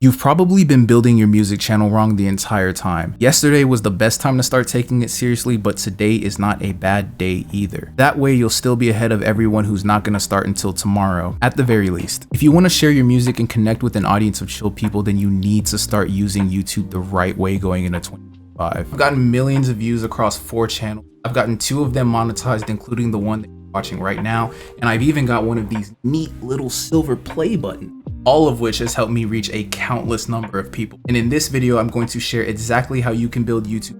You've probably been building your music channel wrong the entire time. Yesterday was the best time to start taking it seriously, but today is not a bad day either. That way you'll still be ahead of everyone who's not gonna start until tomorrow, at the very least. If you wanna share your music and connect with an audience of chill people, then you need to start using YouTube the right way going into 2025. I've gotten millions of views across 4 channels. I've gotten 2 of them monetized, including the one that you're watching right now, and I've even got one of these neat little silver play buttons, all of which has helped me reach a countless number of people. And in this video, I'm going to share exactly how you can build YouTube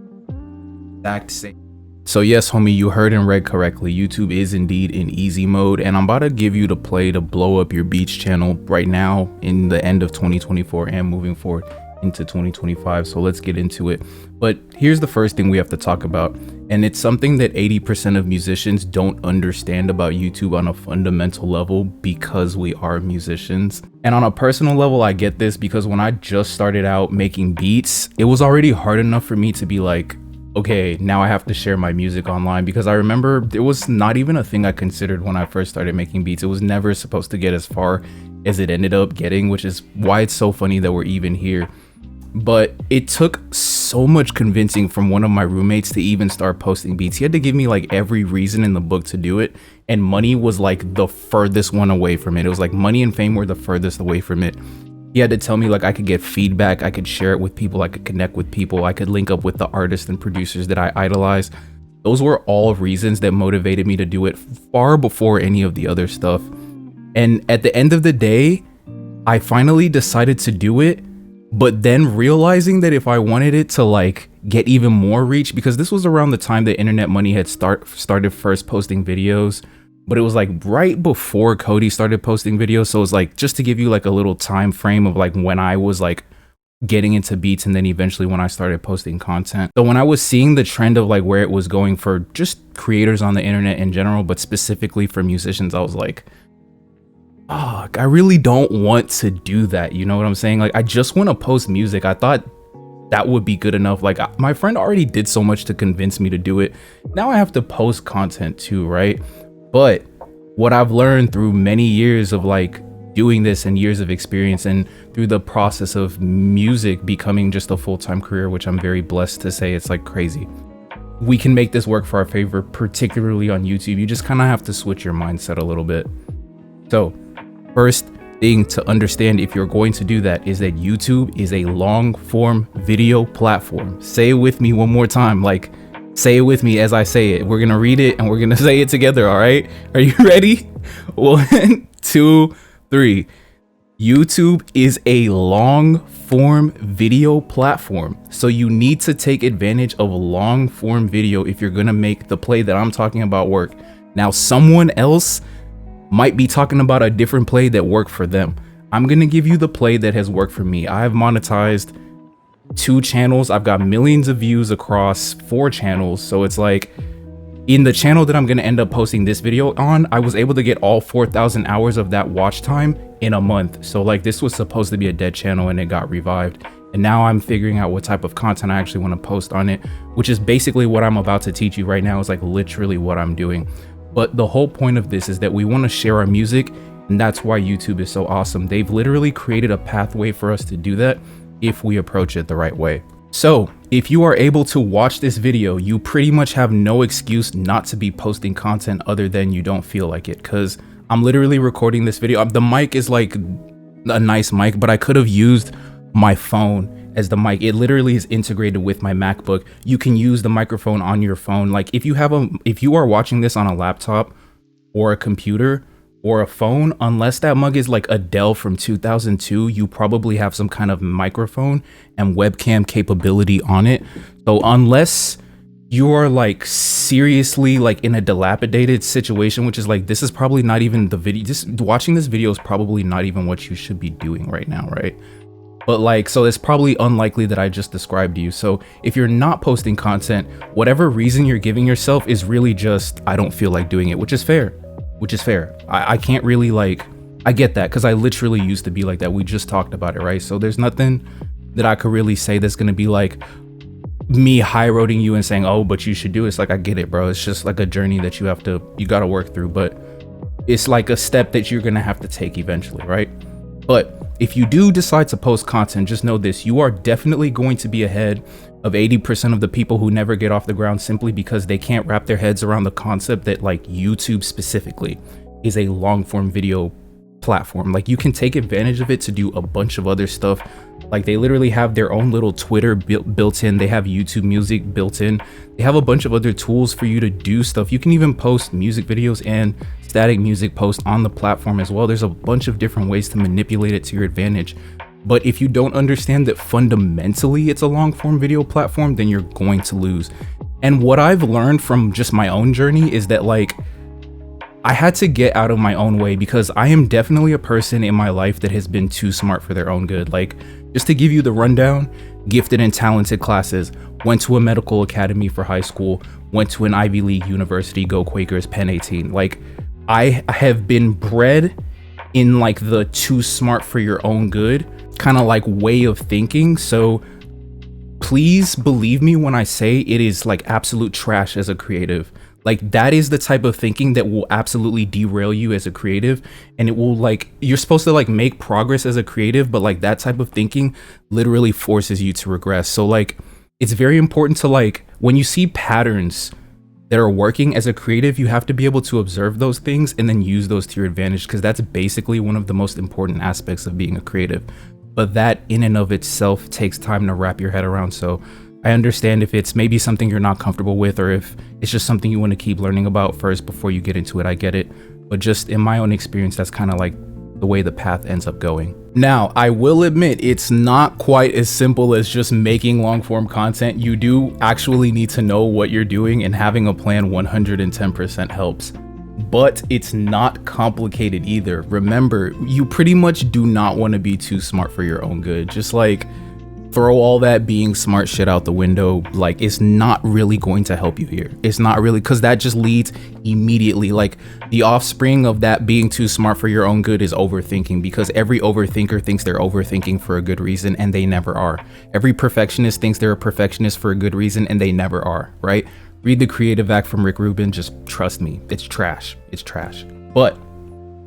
exact same. So yes, homie, you heard and read correctly. YouTube is indeed in easy mode, and I'm about to give you the play to blow up your beach channel right now in the end of 2024 and moving forward into 2025. So let's get into it. But here's the first thing we have to talk about, and it's something that 80% of musicians don't understand about YouTube on a fundamental level because we are musicians. And on a personal level, I get this because when I just started out making beats, it was already hard enough for me to be like, okay, now I have to share my music online, because I remember it was not even a thing I considered when I first started making beats. It was never supposed to get as far as it ended up getting, which is why it's so funny that we're even here. But it took so much convincing from one of my roommates to even start posting beats. He had to give me like every reason in the book to do it, and money was like the furthest one away from it. It was like money and fame were the furthest away from it. He had to tell me like I could get feedback, I could share it with people, I could connect with people, I could link up with the artists and producers that I idolize. Those were all reasons that motivated me to do it far before any of the other stuff. And at the end of the day, I finally decided to do it. But then realizing that if I wanted it to like get even more reach, because this was around the time that Internet Money had started first posting videos, but it was like right before Cody started posting videos. So it was like, just to give you like a little time frame of like when I was like getting into beats, and then eventually when I started posting content. So when I was seeing the trend of like where it was going for just creators on the internet in general, but specifically for musicians, I was like, oh, I really don't want to do that. You know what I'm saying? Like, I just want to post music. I thought that would be good enough. Like, my friend already did so much to convince me to do it. Now I have to post content too, right? But what I've learned through many years of like doing this and years of experience, and through the process of music becoming just a full-time career, which I'm very blessed to say, it's like crazy. We can make this work for our favor, particularly on YouTube. You just kind of have to switch your mindset a little bit. So, first thing to understand if you're going to do that is that YouTube is a long form video platform. Say it with me one more time. Like, say it with me as I say it. We're gonna read it and we're gonna say it together. All right, are you ready? 1, 2, 3. YouTube is a long form video platform, so you need to take advantage of long form video if you're gonna make the play that I'm talking about work. Now, someone else might be talking about a different play that worked for them. I'm gonna give you the play that has worked for me. I've monetized 2 channels. I've got millions of views across 4 channels. So it's like, in the channel that I'm gonna end up posting this video on, I was able to get all 4,000 hours of that watch time in a month. So like, this was supposed to be a dead channel and it got revived. And now I'm figuring out what type of content I actually want to post on it, which is basically what I'm about to teach you right now. Is like literally what I'm doing. But the whole point of this is that we want to share our music, and that's why YouTube is so awesome. They've literally created a pathway for us to do that if we approach it the right way. So if you are able to watch this video, you pretty much have no excuse not to be posting content other than you don't feel like it, because I'm literally recording this video. The mic is like a nice mic, but I could have used my phone as the mic. It literally is integrated with my MacBook. You can use the microphone on your phone. Like, if you are watching this on a laptop or a computer or a phone, unless that mug is like a Dell from 2002, you probably have some kind of microphone and webcam capability on it. So unless you are like seriously like in a dilapidated situation, which is like, this is probably not even the video, just watching this video is probably not even what you should be doing right now, right? But like, so it's probably unlikely that I just described to you. So if you're not posting content, whatever reason you're giving yourself is really just, I don't feel like doing it, which is fair, I can't really like, I get that, because I literally used to be like that. We just talked about it, right? So there's nothing that I could really say that's gonna be like me high roading you and saying, oh, but you should do it. It's like, I get it, bro. It's just like a journey that you gotta work through, but it's like a step that you're gonna have to take eventually, right? But if you do decide to post content, just know this: you are definitely going to be ahead of 80% of the people who never get off the ground simply because they can't wrap their heads around the concept that like YouTube specifically is a long form video platform. Like you can take advantage of it to do a bunch of other stuff. Like they literally have their own little Twitter built in, they have YouTube music built in, they have a bunch of other tools for you to do stuff. You can even post music videos and static music posts on the platform as well. There's a bunch of different ways to manipulate it to your advantage. But if you don't understand that fundamentally it's a long form video platform, then you're going to lose. And what I've learned from just my own journey is that like I had to get out of my own way, because I am definitely a person in my life that has been too smart for their own good. Like, just to give you the rundown: gifted and talented classes, went to a medical academy for high school, went to an Ivy League university, go Quakers, Penn 18. Like, I have been bred in like the too smart for your own good kind of like way of thinking. So please believe me when I say it is like absolute trash as a creative. Like that is the type of thinking that will absolutely derail you as a creative, and it will like, you're supposed to like make progress as a creative, but like that type of thinking literally forces you to regress. So like it's very important to like, when you see patterns that are working as a creative, you have to be able to observe those things and then use those to your advantage, because that's basically one of the most important aspects of being a creative. But that in and of itself takes time to wrap your head around. So I understand if it's maybe something you're not comfortable with, or if it's just something you want to keep learning about first before you get into it. I get it. But just in my own experience, that's kind of like the way the path ends up going. Now, I will admit it's not quite as simple as just making long form content. You do actually need to know what you're doing, and having a plan 110% helps. But it's not complicated either. Remember, you pretty much do not want to be too smart for your own good. Just like throw all that being smart shit out the window. Like, it's not really going to help you here. It's not really, because that just leads immediately, like the offspring of that being too smart for your own good is overthinking, because every overthinker thinks they're overthinking for a good reason, and they never are. Every perfectionist thinks they're a perfectionist for a good reason, and they never are, right? Read The Creative Act from Rick Rubin. Just trust me, it's trash. It's trash. But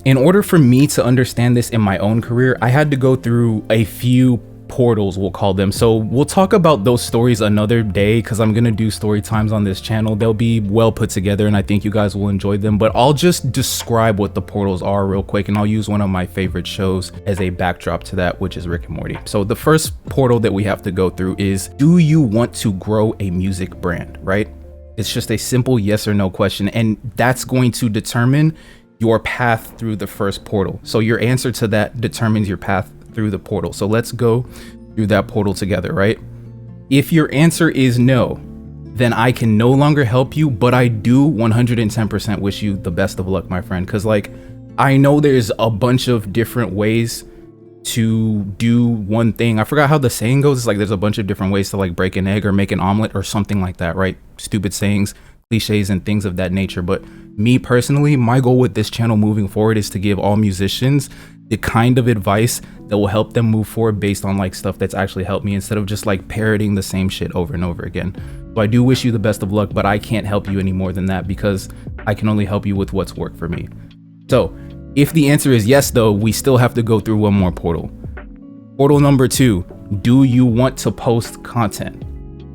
in order for me to understand this in my own career, I had to go through a few portals, we'll call them. So we'll talk about those stories another day, because I'm gonna do story times on this channel. They'll be well put together, and I think you guys will enjoy them. But I'll just describe what the portals are real quick, and I'll use one of my favorite shows as a backdrop to that, which is Rick and Morty. So the first portal that we have to go through is, do you want to grow a music brand, right? It's just a simple yes or no question, and that's going to determine your path through the first portal. So your answer to that determines your path through the portal. So let's go through that portal together, right? If your answer is no, then I can no longer help you, but I do 110% wish you the best of luck, my friend. Because like, I know there's a bunch of different ways to do one thing. I forgot how the saying goes. It's like there's a bunch of different ways to like break an egg or make an omelet or something like that, right? Stupid sayings, cliches, and things of that nature. But me personally, my goal with this channel moving forward is to give all musicians the kind of advice that will help them move forward based on like stuff that's actually helped me, instead of just like parroting the same shit over and over again. So I do wish you the best of luck, but I can't help you any more than that, because I can only help you with what's worked for me. So if the answer is yes, though, we still have to go through one more portal. Portal number 2, do you want to post content?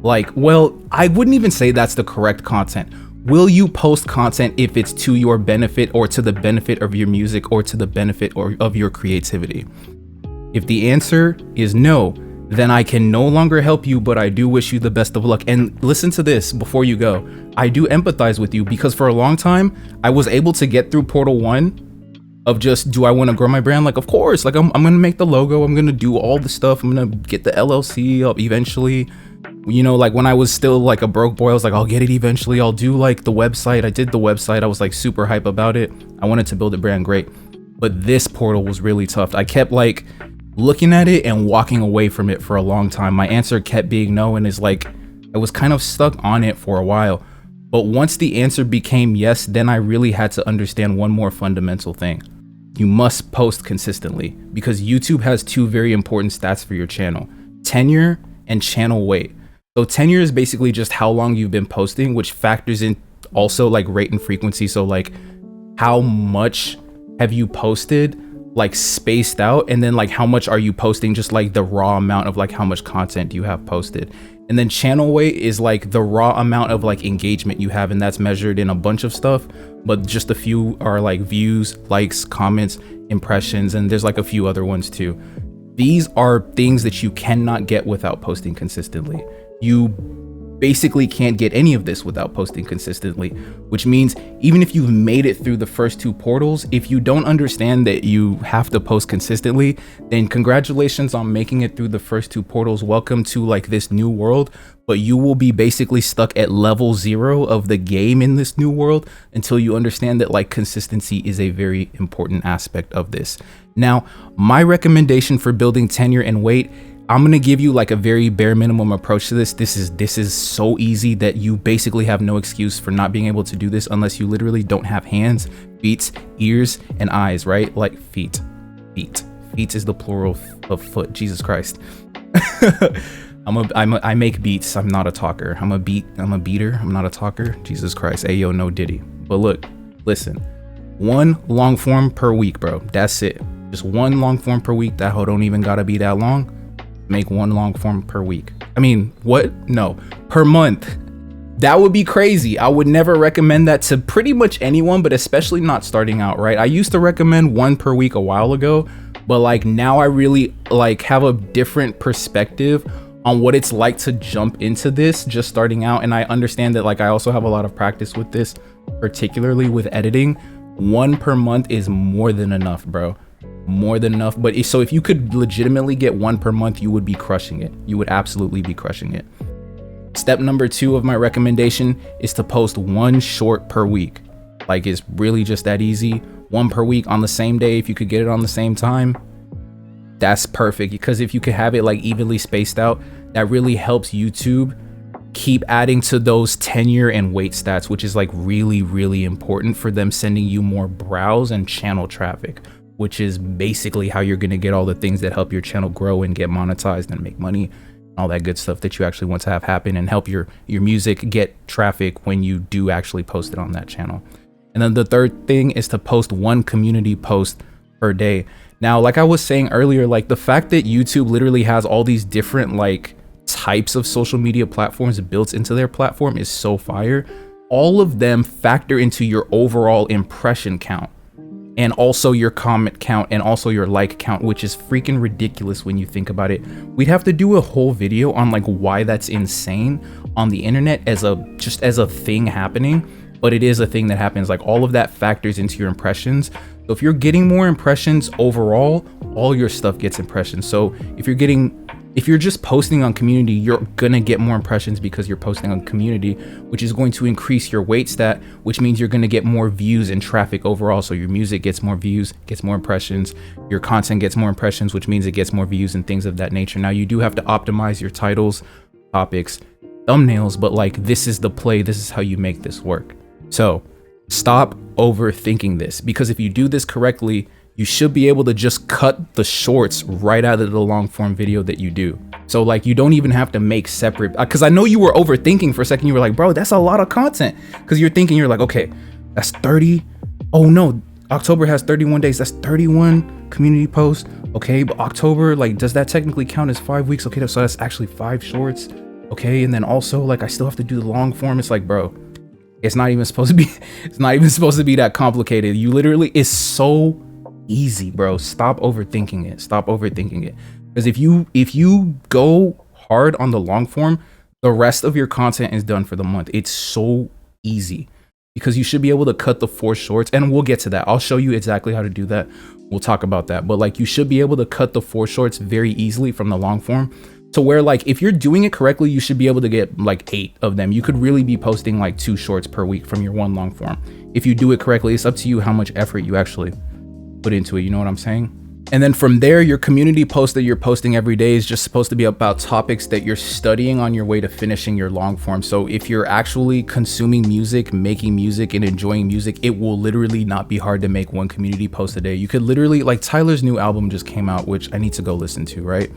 Like, well, I wouldn't even say that's the correct content. Will you post content if it's to your benefit, or to the benefit of your music, or to the benefit of your creativity? If the answer is no, then I can no longer help you, but I do wish you the best of luck. And listen to this before you go. I do empathize with you, because for a long time, I was able to get through portal 1 of just, do I want to grow my brand? Like, of course, like I'm gonna make the logo, I'm gonna do all the stuff, I'm gonna get the LLC up eventually. You know, like when I was still like a broke boy, I was like, I'll get it eventually, I'll do like the website. I did the website, I was like super hype about it. I wanted to build a brand, great. But this portal was really tough. I kept like looking at it and walking away from it for a long time. My answer kept being no, and is like, I was kind of stuck on it for a while. But once the answer became yes, then I really had to understand one more fundamental thing. You must post consistently, because YouTube has 2 very important stats for your channel: tenure and channel weight. So tenure is basically just how long you've been posting, which factors in also like rate and frequency. So like, how much have you posted like spaced out, and then like how much are you posting, just like the raw amount of like how much content you have posted. And then channel weight is like the raw amount of like engagement you have, and that's measured in a bunch of stuff, but just a few are like views, likes, comments, impressions, and there's like a few other ones too. These are things that you cannot get without posting consistently. You basically can't get any of this without posting consistently, which means even if you've made it through the first two portals, if you don't understand that you have to post consistently, then congratulations on making it through the first two portals. Welcome to like this new world, but you will be basically stuck at level 0 of the game in this new world until you understand that like consistency is a very important aspect of this. Now, my recommendation for building tenure and weight, I'm gonna give you like a very bare minimum approach to this. This is so easy that you basically have no excuse for not being able to do this unless you literally don't have hands, feet, ears, and eyes, right? Like feet. Feet is the plural of foot. Jesus Christ. I make beats. I'm not a talker. I'm a beater. I'm not a talker. Jesus Christ. Ayo, no Diddy. But look, listen, one long form per week, bro. That's it. Just one long form per week. That hoe don't even gotta be that long. Make one long form per week. I mean, what? No, per month. That would be crazy. I would never recommend that to pretty much anyone, but especially not starting out, right? I used to recommend one per week a while ago, but like now I really like have a different perspective on what it's like to jump into this just starting out. And I understand that like I also have a lot of practice with this, particularly with editing. One per month is more than enough, bro. More than enough. But so if you could legitimately get one per month, you would be crushing it. You would absolutely be crushing it. Step number 2 of my recommendation is to post one short per week. Like, it's really just that easy. One per week on the same day. If you could get it on the same time, that's perfect, because if you could have it like evenly spaced out, that really helps YouTube keep adding to those tenure and weight stats, which is like really, really important for them sending you more browse and channel traffic, which is basically how you're going to get all the things that help your channel grow and get monetized and make money, all that good stuff that you actually want to have happen, and help your music get traffic when you do actually post it on that channel. And then the third thing is to post one community post per day. Now, like I was saying earlier, like the fact that YouTube literally has all these different like types of social media platforms built into their platform is so fire. All of them factor into your overall impression count, and also your comment count, and also your like count, which is freaking ridiculous when you think about it. We'd have to do a whole video on like why that's insane on the internet as a thing happening, but it is a thing that happens. Like all of that factors into your impressions. So if you're getting more impressions overall, all your stuff gets impressions. So if you're just posting on community, you're gonna get more impressions because you're posting on community, which is going to increase your weight stat, which means you're gonna get more views and traffic overall. So your music gets more views, gets more impressions, your content gets more impressions, which means it gets more views and things of that nature. Now you do have to optimize your titles, topics, thumbnails, but like this is the play, this is how you make this work. So stop overthinking this, because if you do this correctly, you should be able to just cut the shorts right out of the long form video that you do. So like you don't even have to make separate, because I know you were overthinking for a second. You were like, bro, that's a lot of content, because you're like, okay, that's 30. Oh no, October has 31 days. That's 31 community posts. Okay, but October, like, does that technically count as 5 weeks? Okay, so that's actually 5 shorts. Okay, and then also like I still have to do the long form. It's like, bro, it's not even supposed to be that complicated. You literally, it's so easy, bro. Stop overthinking it. Stop overthinking it. Because if you go hard on the long form, the rest of your content is done for the month. It's so easy, because you should be able to cut the 4 shorts, and we'll get to that. I'll show you exactly how to do that. We'll talk about that. But like you should be able to cut the 4 shorts very easily from the long form, to where like if you're doing it correctly, you should be able to get like 8 of them. You could really be posting like 2 shorts per week from your one long form. If you do it correctly, it's up to you how much effort you actually put into it. You know what I'm saying? And then from there, your community post that you're posting every day is just supposed to be about topics that you're studying on your way to finishing your long form. So if you're actually consuming music, making music, and enjoying music, it will literally not be hard to make one community post a day. You could literally, like Tyler's new album just came out, which I need to go listen to, right?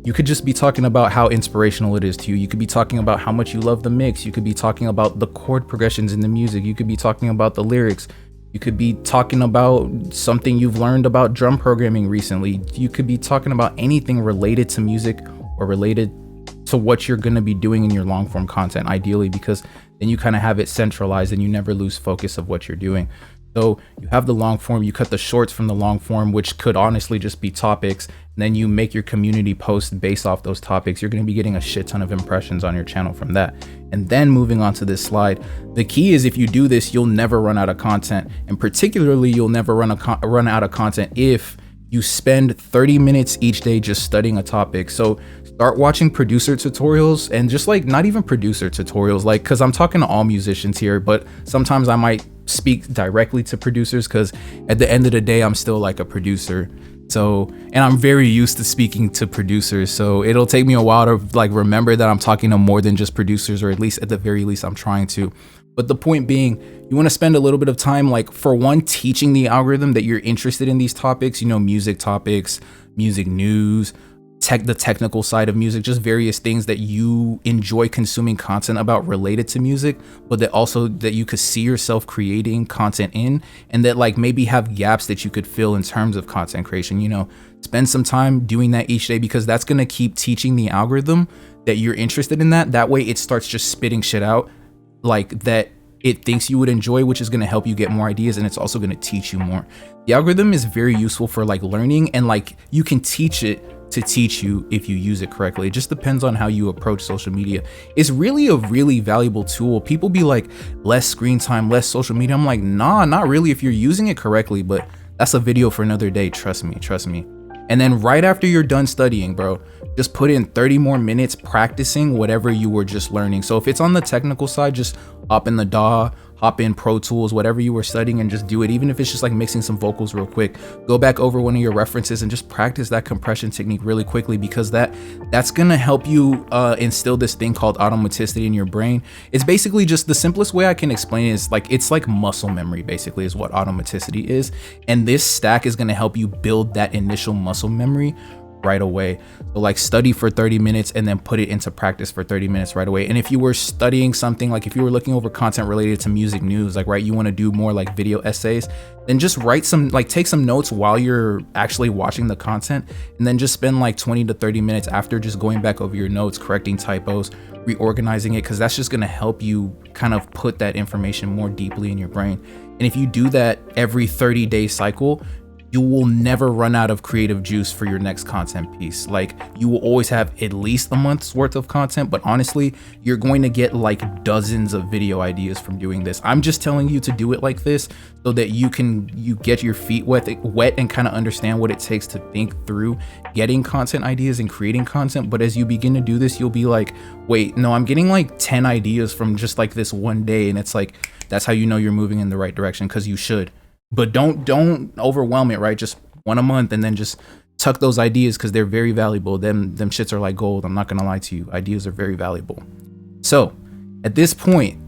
You could just be talking about how inspirational it is to you. You could be talking about how much you love the mix. You could be talking about the chord progressions in the music. You could be talking about the lyrics. You could be talking about something you've learned about drum programming recently. You could be talking about anything related to music or related to what you're going to be doing in your long form content, ideally, because then you kind of have it centralized and you never lose focus of what you're doing. So you have the long form, you cut the shorts from the long form, which could honestly just be topics, and then you make your community post based off those topics. You're going to be getting a shit ton of impressions on your channel from that. And then moving on to this slide, the key is if you do this, you'll never run out of content, and particularly you'll never run out of content if you spend 30 minutes each day just studying a topic. So start watching producer tutorials, and just like not even producer tutorials, like, because I'm talking to all musicians here, but sometimes I might speak directly to producers because at the end of the day, I'm still like a producer. So, and I'm very used to speaking to producers. So it'll take me a while to like remember that I'm talking to more than just producers, or at least at the very least, I'm trying to. But the point being, you want to spend a little bit of time, like, for one, teaching the algorithm that you're interested in these topics, you know, music topics, music news, the technical side of music, just various things that you enjoy consuming content about related to music, but that also that you could see yourself creating content in, and that like maybe have gaps that you could fill in terms of content creation. You know, spend some time doing that each day, because that's going to keep teaching the algorithm that you're interested in that. That way it starts just spitting shit out like that it thinks you would enjoy, which is going to help you get more ideas, and it's also going to teach you more. The algorithm is very useful for like learning, and like you can teach it to teach you if you use it correctly. It just depends on how you approach social media. It's really a really valuable tool. People be like, less screen time, less social media. I'm like, nah, not really if you're using it correctly, but that's a video for another day. Trust me. And then right after you're done studying, bro, just put in 30 more minutes practicing whatever you were just learning. So if it's on the technical side, just hop in the DAW, hop in Pro Tools, whatever you were studying, and just do it. Even if it's just like mixing some vocals real quick, go back over one of your references and just practice that compression technique really quickly, because that's gonna help you instill this thing called automaticity in your brain. It's basically just the simplest way I can explain it is like, it's like muscle memory basically is what automaticity is. And this stack is gonna help you build that initial muscle memory right away. So like study for 30 minutes and then put it into practice for 30 minutes right away. And if you were studying something, like if you were looking over content related to music news, like, right, you want to do more like video essays, then just write some, like take some notes while you're actually watching the content, and then just spend like 20 to 30 minutes after just going back over your notes, correcting typos, reorganizing it, because that's just going to help you kind of put that information more deeply in your brain. And if you do that every 30-day cycle, you will never run out of creative juice for your next content piece. Like, you will always have at least a month's worth of content, but honestly, you're going to get like dozens of video ideas from doing this. I'm just telling you to do it like this so that you get your feet wet and kind of understand what it takes to think through getting content ideas and creating content. But as you begin to do this, you'll be like, wait, no, I'm getting like 10 ideas from just like this one day. And it's like, that's how you know you're moving in the right direction, because you should. But don't overwhelm it, right? Just one a month, and then just tuck those ideas, because they're very valuable. Them shits are like gold. I'm not gonna lie to you. Ideas are very valuable. So at this point,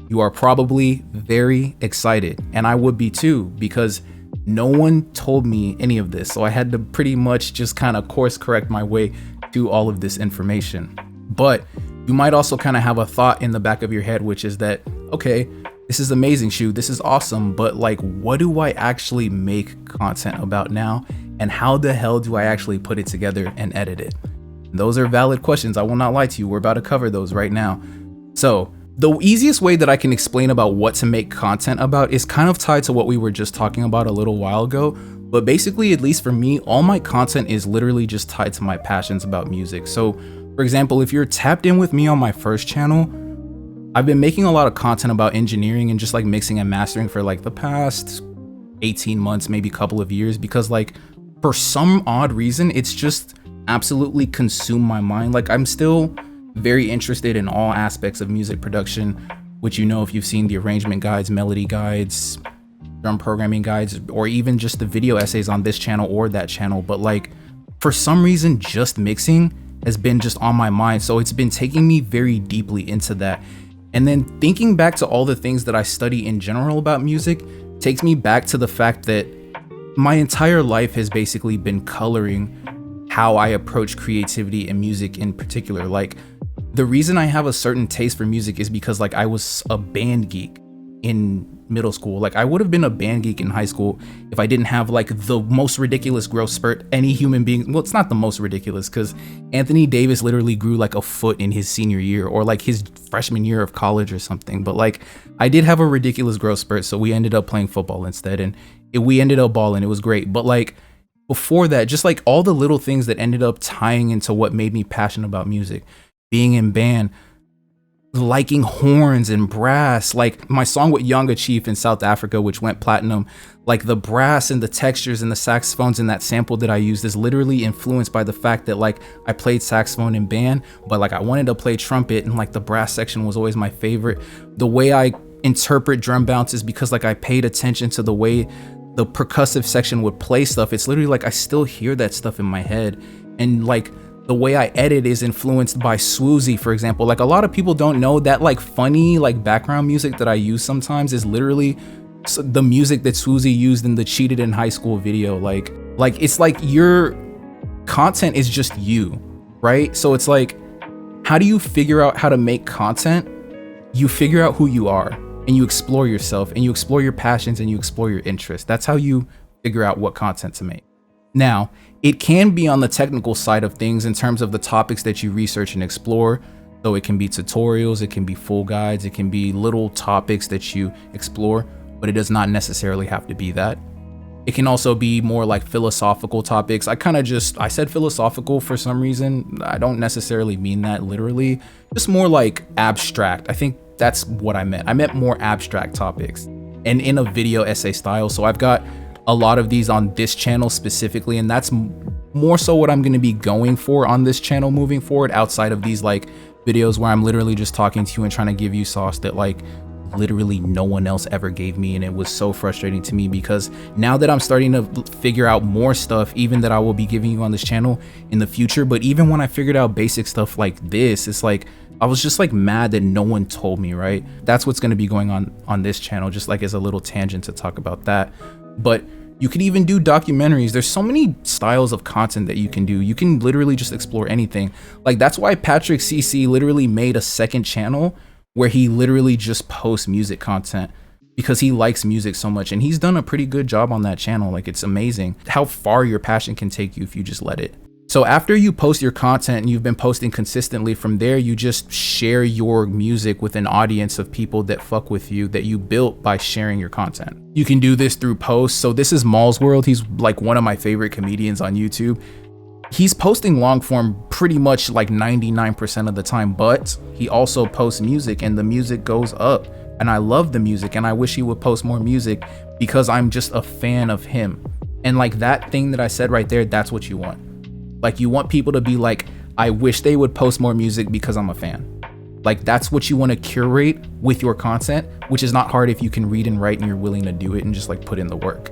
you are probably very excited, and I would be too, because no one told me any of this. So I had to pretty much just kind of course correct my way to all of this information. But you might also kind of have a thought in the back of your head, which is that, okay, this is amazing, Shu, this is awesome, but like, what do I actually make content about now? And how the hell do I actually put it together and edit it? And those are valid questions. I will not lie to you. We're about to cover those right now. So the easiest way that I can explain about what to make content about is kind of tied to what we were just talking about a little while ago. But basically, at least for me, all my content is literally just tied to my passions about music. So for example, if you're tapped in with me on my first channel, I've been making a lot of content about engineering and just like mixing and mastering for like the past 18 months, maybe a couple of years, because like for some odd reason, it's just absolutely consumed my mind. Like, I'm still very interested in all aspects of music production, which, you know, if you've seen the arrangement guides, melody guides, drum programming guides, or even just the video essays on this channel or that channel. But like, for some reason, just mixing has been just on my mind. So it's been taking me very deeply into that. And then thinking back to all the things that I study in general about music takes me back to the fact that my entire life has basically been coloring how I approach creativity and music in particular. Like, the reason I have a certain taste for music is because like I was a band geek in middle school. Like, I would have been a band geek in high school if I didn't have like the most ridiculous growth spurt any human being. Well, it's not the most ridiculous, because Anthony Davis literally grew like a foot in his senior year, or like his freshman year of college or something. But like, I did have a ridiculous growth spurt, so we ended up playing football instead, and we ended up balling. It was great. But like, before that, just like all the little things that ended up tying into what made me passionate about music, being in band, liking horns and brass, like my song with Yanga Chief in South Africa, which went platinum, like the brass and the textures and the saxophones and that sample that I used is literally influenced by the fact that like I played saxophone in band, but like I wanted to play trumpet, and like the brass section was always my favorite. The way I interpret drum bounces, because like I paid attention to the way the percussive section would play stuff, it's literally like I still hear that stuff in my head. And like the way I edit is influenced by Swoozy, for example. Like, a lot of people don't know that like funny like background music that I use sometimes is literally the music that Swoozy used in the Cheated in High School video. Like it's like your content is just you, right? So it's like, how do you figure out how to make content? You figure out who you are, and you explore yourself, and you explore your passions, and you explore your interests. That's how you figure out what content to make. Now, it can be on the technical side of things in terms of the topics that you research and explore. So it can be tutorials, it can be full guides, it can be little topics that you explore, but it does not necessarily have to be that. It can also be more like philosophical topics. I said philosophical for some reason. I don't necessarily mean that literally, just more like abstract. I think that's what I meant. I meant more abstract topics, and in a video essay style. So I've got a lot of these on this channel specifically, and that's more so what I'm going to be going for on this channel moving forward, outside of these like videos where I'm literally just talking to you and trying to give you sauce that like literally no one else ever gave me. And it was so frustrating to me, because now that I'm starting to figure out more stuff, even that I will be giving you on this channel in the future, but even when I figured out basic stuff like this, it's like I was just like mad that no one told me, right? That's what's going to be going on this channel, just like as a little tangent to talk about that. But you could even do documentaries. There's so many styles of content that you can do. You can literally just explore anything. Like, that's why Patrick CC literally made a second channel where he literally just posts music content, because he likes music so much, and he's done a pretty good job on that channel. Like, it's amazing how far your passion can take you if you just let it. So after you post your content and you've been posting consistently, from there you just share your music with an audience of people that fuck with you, that you built by sharing your content. You can do this through posts. So this is Mall's World. He's like one of my favorite comedians on YouTube. He's posting long form pretty much like 99% of the time, but he also posts music, and the music goes up, and I love the music, and I wish he would post more music, because I'm just a fan of him. And like that thing that I said right there, that's what you want. Like, you want people to be like, I wish they would post more music because I'm a fan. Like, that's what you want to curate with your content, which is not hard if you can read and write and you're willing to do it and just like put in the work.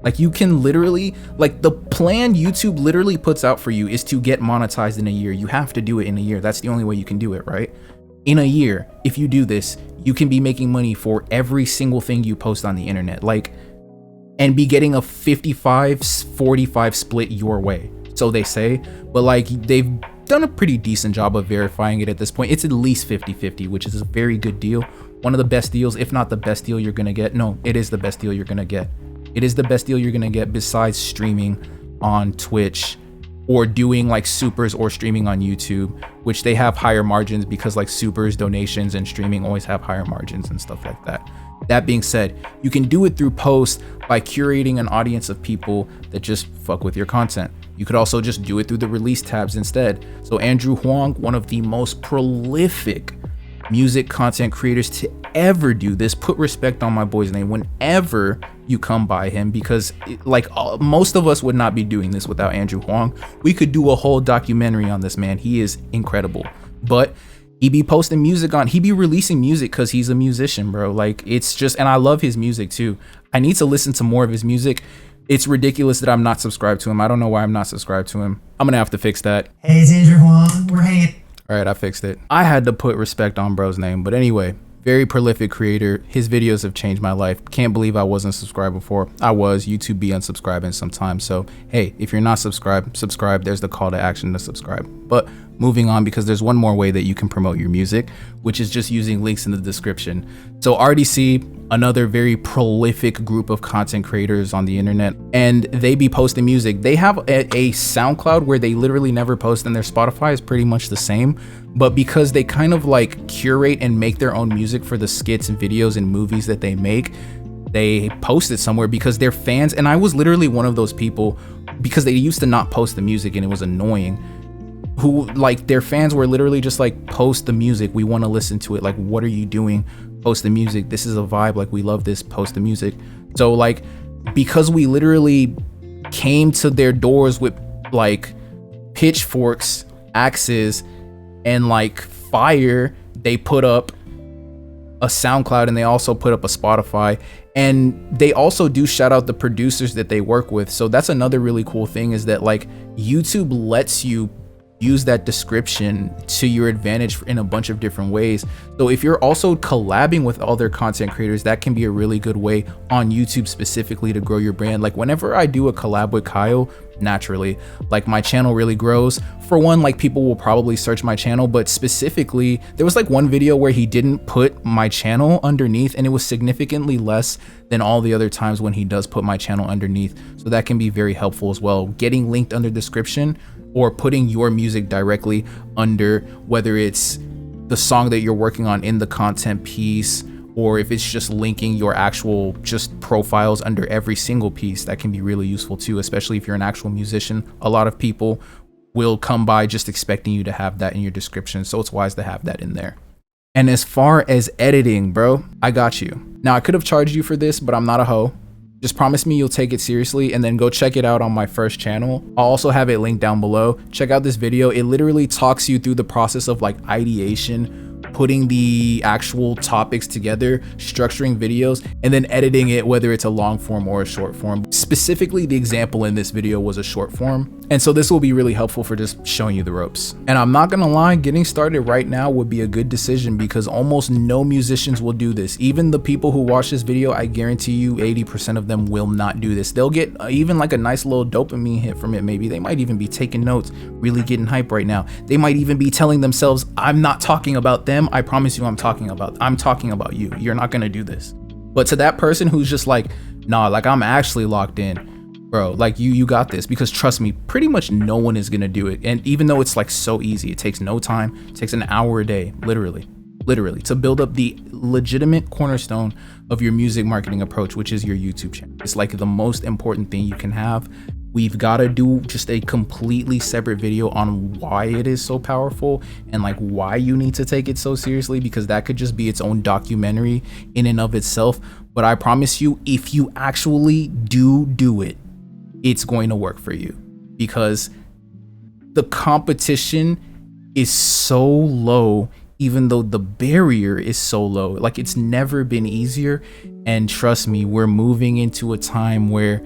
Like, you can literally, like, the plan YouTube literally puts out for you is to get monetized in a year. You have to do it in a year. That's the only way you can do it, right? In a year, if you do this, you can be making money for every single thing you post on the internet, like, and be getting a 55-45 split your way. So they say, but like, they've done a pretty decent job of verifying it at this point. It's at least 50-50, which is a very good deal. One of the best deals, if not the best deal you're gonna get. No, it is the best deal you're gonna get. It is the best deal you're gonna get, besides streaming on Twitch or doing like supers or streaming on YouTube, which they have higher margins, because like supers, donations, and streaming always have higher margins and stuff like that. That being said, you can do it through posts by curating an audience of people that just fuck with your content. You could also just do it through the release tabs instead. So Andrew Huang, one of the most prolific music content creators to ever do this, put respect on my boy's name whenever you come by him, because most of us would not be doing this without Andrew Huang. We could do a whole documentary on this man. He is incredible. But he be posting music he be releasing music because he's a musician, bro. Like, it's just, and I love his music too. I need to listen to more of his music. It's ridiculous that I'm not subscribed to him. I don't know why I'm not subscribed to him. I'm gonna have to fix that. Hey, it's Andrew Huang. We're hanging. All right, I fixed it. I had to put respect on bro's name. But anyway, very prolific creator. His videos have changed my life. Can't believe I wasn't subscribed before. I was. YouTube be unsubscribing sometimes. So hey, if you're not subscribed, subscribe. There's the call to action to subscribe. But moving on, because there's one more way that you can promote your music, which is just using links in the description. So RDC, another very prolific group of content creators on the internet, and they be posting music. They have a SoundCloud where they literally never post, and their Spotify is pretty much the same. But because they kind of like curate and make their own music for the skits and videos and movies that they make, they post it somewhere because they're fans. And I was literally one of those people, because they used to not post the music and it was annoying, who like their fans were literally just like, post the music, we want to listen to it. Like, what are you doing? Post the music, this is a vibe, like we love this, post the music. So like, because we literally came to their doors with like pitchforks, axes, and like fire, they put up a SoundCloud and they also put up a Spotify, and they also do shout out the producers that they work with. So that's another really cool thing, is that like YouTube lets you use that description to your advantage in a bunch of different ways. So if you're also collabing with other content creators, that can be a really good way on YouTube specifically to grow your brand. Like whenever I do a collab with Kyle, naturally, like my channel really grows. For one, like people will probably search my channel, but specifically there was like one video where he didn't put my channel underneath, and it was significantly less than all the other times when he does put my channel underneath. So that can be very helpful as well, getting linked under description, or putting your music directly under, whether it's the song that you're working on in the content piece, or if it's just linking your actual just profiles under every single piece. That can be really useful too, especially if you're an actual musician. A lot of people will come by just expecting you to have that in your description, so it's wise to have that in there. And as far as editing, bro, I got you. Now I could have charged you for this, but I'm not a hoe. Just promise me you'll take it seriously, and then go check it out on my first channel. I'll also have it linked down below. Check out this video. It literally talks you through the process of like ideation, putting the actual topics together, structuring videos, and then editing it, whether it's a long form or a short form. Specifically, the example in this video was a short form. And so this will be really helpful for just showing you the ropes. And I'm not gonna lie, getting started right now would be a good decision, because almost no musicians will do this. Even the people who watch this video, I guarantee you 80% of them will not do this. They'll get even like a nice little dopamine hit from it. Maybe they might even be taking notes, really getting hype right now. They might even be telling themselves, I'm not talking about them. I promise you I'm talking about you. You're not gonna do this. But to that person who's just like, nah, like I'm actually locked in, bro, like you got this. Because trust me, pretty much no one is gonna do it. And even though it's like so easy, it takes no time, it takes an hour a day, literally to build up the legitimate cornerstone of your music marketing approach, which is your YouTube channel. It's like the most important thing you can have. We've got to do just a completely separate video on why it is so powerful and like why you need to take it so seriously, because that could just be its own documentary in and of itself. But I promise you, if you actually do it, it's going to work for you, because the competition is so low, even though the barrier is so low. Like it's never been easier. And trust me, we're moving into a time where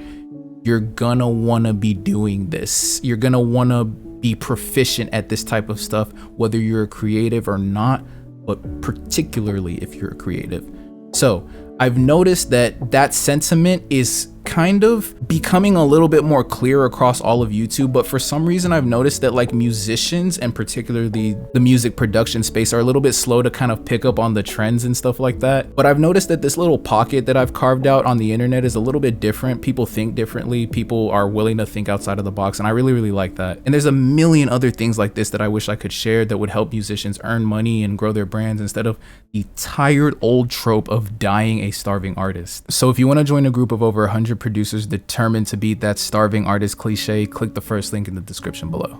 you're gonna wanna be doing this. You're gonna wanna be proficient at this type of stuff, whether you're a creative or not, but particularly if you're a creative. So I've noticed that sentiment is kind of becoming a little bit more clear across all of YouTube, but for some reason I've noticed that like musicians, and particularly the music production space, are a little bit slow to kind of pick up on the trends and stuff like that. But I've noticed that this little pocket that I've carved out on the internet is a little bit different. People think differently, people are willing to think outside of the box, and I really like that. And there's a million other things like this that I wish I could share that would help musicians earn money and grow their brands, instead of the tired old trope of dying a starving artist. So if you want to join a group of over 100 producers determined to beat that starving artist cliche, click the first link in the description below.